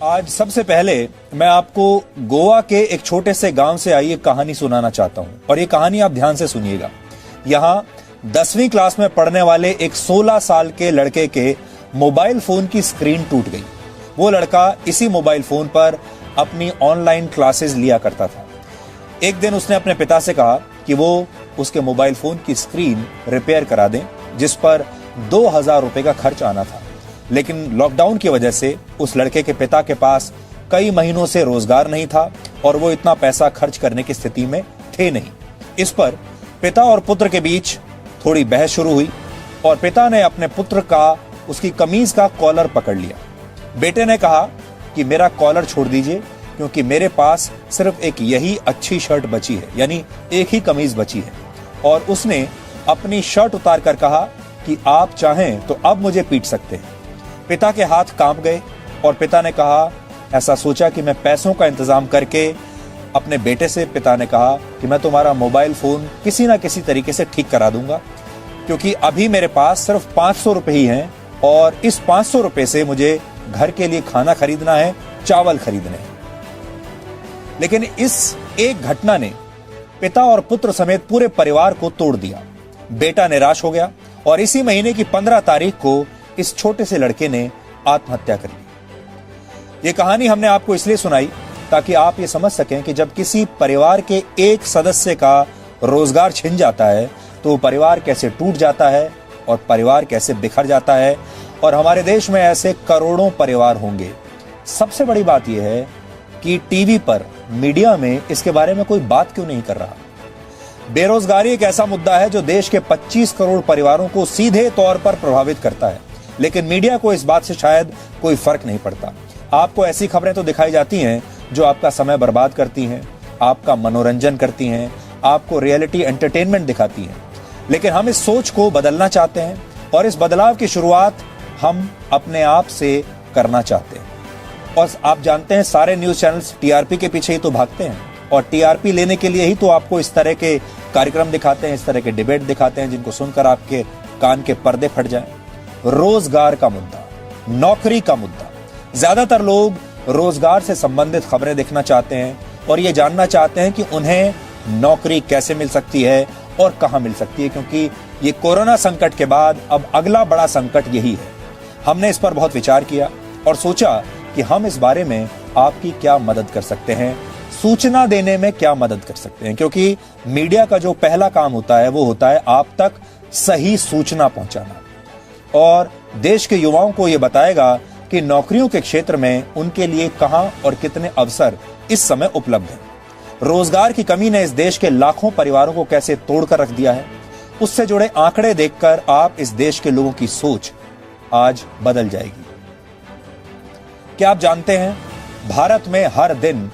आज सबसे पहले मैं आपको गोवा के एक छोटे से गांव से आई एक कहानी सुनाना चाहता हूं और ये कहानी आप ध्यान से सुनिएगा। यहां 10वीं क्लास में पढ़ने वाले एक 16 साल के लड़के के मोबाइल फोन की स्क्रीन टूट गई। वो लड़का इसी मोबाइल फोन पर अपनी ऑनलाइन क्लासेस लिया करता था। एक दिन उसने अपने पिता से कहा कि वो उसके मोबाइल फोन की स्क्रीन रिपेयर करा दें, जिस पर 2000 रुपए का खर्च आना था। लेकिन लॉकडाउन की वजह से उस लड़के के पिता के पास कई महीनों से रोजगार नहीं था और वो इतना पैसा खर्च करने की स्थिति में थे नहीं। इस पर पिता और पुत्र के बीच थोड़ी बहस शुरू हुई और पिता ने अपने पुत्र का उसकी कमीज का कॉलर पकड़ लिया। बेटे ने कहा कि मेरा कॉलर छोड़ दीजिए क्योंकि मेरे पास सिर्फ एक यही अच्छी शर्ट बची है, यानी एक ही कमीज बची है। और उसने अपनी शर्ट उतार कर कहा कि आप चाहें तो अब मुझे पीट सकते हैं। पिता के हाथ कांप गए और पिता ने कहा, ऐसा सोचा कि मैं पैसों का इंतजाम करके अपने बेटे से पिता ने कहा कि मैं तुम्हारा मोबाइल फोन किसी ना किसी तरीके से ठीक करा दूंगा, क्योंकि अभी मेरे पास सिर्फ 500 रुपए ही हैं और इस 500 रुपए से मुझे घर के लिए खाना खरीदना है, चावल खरीदने हैं। लेकिन इस एक घटना ने पिता और पुत्र समेत पूरे परिवार को तोड़ दिया। बेटा निराश हो गया और इसी महीने की 15 तारीख को इस छोटे से लड़के ने आत्महत्या कर ली। ये कहानी हमने आपको इसलिए सुनाई ताकि आप ये समझ सकें कि जब किसी परिवार के एक सदस्य का रोजगार छिन जाता है तो परिवार कैसे टूट जाता है और परिवार कैसे बिखर जाता है। और हमारे देश में ऐसे करोड़ों परिवार होंगे। सबसे बड़ी बात यह है कि टीवी पर, मीडिया में इसके बारे में कोई बात क्यों नहीं कर रहा। बेरोजगारी एक ऐसा मुद्दा है जो देश के 25 करोड़ परिवारों को सीधे तौर पर प्रभावित करता है, लेकिन मीडिया को इस बात से शायद कोई फर्क नहीं पड़ता। आपको ऐसी खबरें तो दिखाई जाती हैं जो आपका समय बर्बाद करती हैं, आपका मनोरंजन करती हैं, आपको रियलिटी एंटरटेनमेंट दिखाती हैं। लेकिन हम इस सोच को बदलना चाहते हैं और इस बदलाव की शुरुआत हम अपने आप से करना चाहते हैं। और आप जानते हैं सारे न्यूज चैनल्स टीआरपी के पीछे ही तो भागते हैं और टीआरपी लेने के लिए ही तो आपको इस तरह के कार्यक्रम दिखाते हैं, इस तरह के डिबेट दिखाते हैं जिनको सुनकर आपके कान के पर्दे फट जाएं। रोजगार का मुद्दा, नौकरी का मुद्दा, ज्यादातर लोग रोजगार से संबंधित खबरें देखना चाहते हैं और ये जानना चाहते हैं कि उन्हें नौकरी कैसे मिल सकती है और कहां मिल सकती है, क्योंकि ये कोरोना संकट के बाद अब अगला बड़ा संकट यही है। हमने इस पर बहुत विचार किया और सोचा कि हम इस बारे में आपकी क्या मदद कर सकते हैं, सूचना देने में क्या मदद कर सकते हैं, क्योंकि मीडिया का जो पहला काम होता है वो होता है आप तक सही सूचना पहुंचाना और देश के युवाओं को यह बताएगा कि नौकरियों के क्षेत्र में उनके लिए कहां और कितने अवसर इस समय उपलब्ध हैं। रोजगार की कमी ने इस देश के लाखों परिवारों को कैसे तोड़कर रख दिया है, उससे जुड़े आंकड़े देखकर आप इस देश के लोगों की सोच आज बदल जाएगी। क्या आप जानते हैं भारत में हर दिन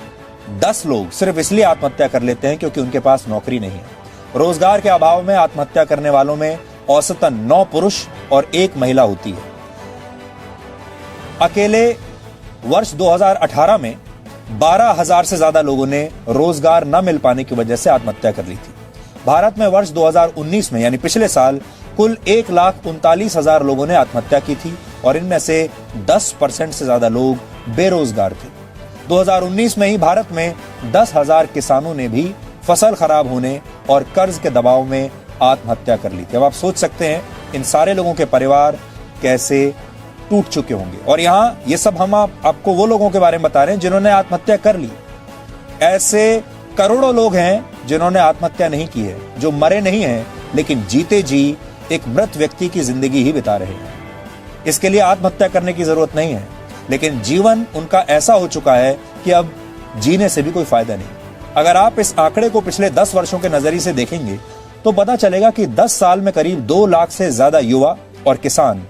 10 लोग सिर्फ इसलिए आत्महत्या कर लेते हैं क्योंकि उनके पास नौकरी नहीं है। रोजगार के अभाव में आत्महत्या करने वालों में औसतन 9 पुरुष और 1 महिला होती है। अकेले वर्ष 2018 में 12,000 से ज्यादा लोगों ने रोजगार न मिल पाने की वजह से आत्महत्या कर ली थी। भारत में वर्ष 2019 में यानी पिछले साल कुल 1,39,000 लोगों ने आत्महत्या की थी और इनमें से 10% से ज्यादा लोग बेरोजगार थे। 2019 में ही भारत में 10,000 किसानों ने भी फसल खराब होने और कर्ज के दबाव में आत्महत्या कर ली थी। अब आप सोच सकते हैं इन सारे लोगों के परिवार कैसे टूट चुके होंगे। और यहां ये सब हम आपको वो लोगों के बारे में बता रहे हैं जिन्होंने आत्महत्या कर ली। ऐसे करोड़ों लोग हैं जिन्होंने आत्महत्या नहीं की है, जो मरे नहीं हैं लेकिन जीते जी एक मृत व्यक्ति की जिंदगी ही बिता रहे हैं। इसके लिए आत्महत्या करने की जरूरत नहीं है, लेकिन जीवन उनका ऐसा हो चुका है कि अब जीने से भी कोई फायदा नहीं। अगर आप इस आंकड़े को पिछले 10 वर्षों के नजरिए से देखेंगे तो पता चलेगा कि 10 साल में करीब 2 लाख से ज्यादा युवा और किसान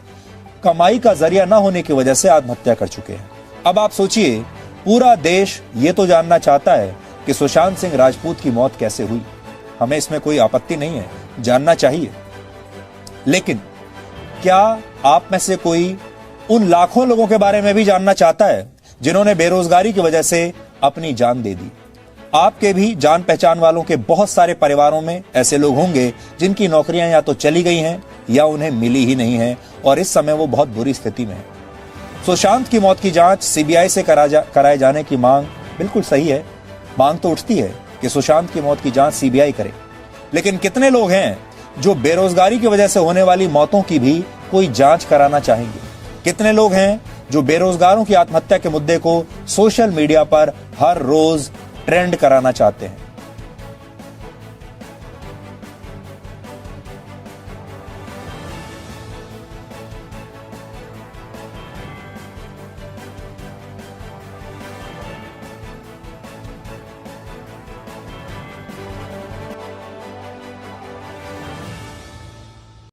कमाई का जरिया न होने की वजह से आत्महत्या कर चुके हैं। अब आप सोचिए, पूरा देश ये तो जानना चाहता है कि सुशांत सिंह राजपूत की मौत कैसे हुई। हमें इसमें कोई आपत्ति नहीं है, जानना चाहिए। लेकिन क्या आप में से कोई उन लाखों लोगों के बारे में भी जानना चाहता है जिन्होंने बेरोजगारी की वजह से अपनी जान दे दी? आपके भी जान पहचान वालों के बहुत सारे परिवारों में ऐसे लोग होंगे जिनकी नौकरियां या तो चली गई हैं या उन्हें मिली ही नहीं है और इस समय वो बहुत बुरी स्थिति में है। सुशांत की मौत की जांच सीबीआई से कराए जाने की मांग बिल्कुल सही है। मांग तो उठती है कि सुशांत की मौत की जांच सीबीआई करे, लेकिन कितने लोग हैं जो बेरोजगारी की वजह से होने वाली मौतों की भी कोई जांच कराना चाहेंगे? कितने लोग हैं जो बेरोजगारों की आत्महत्या के मुद्दे को सोशल मीडिया पर हर रोज ट्रेंड कराना चाहते हैं?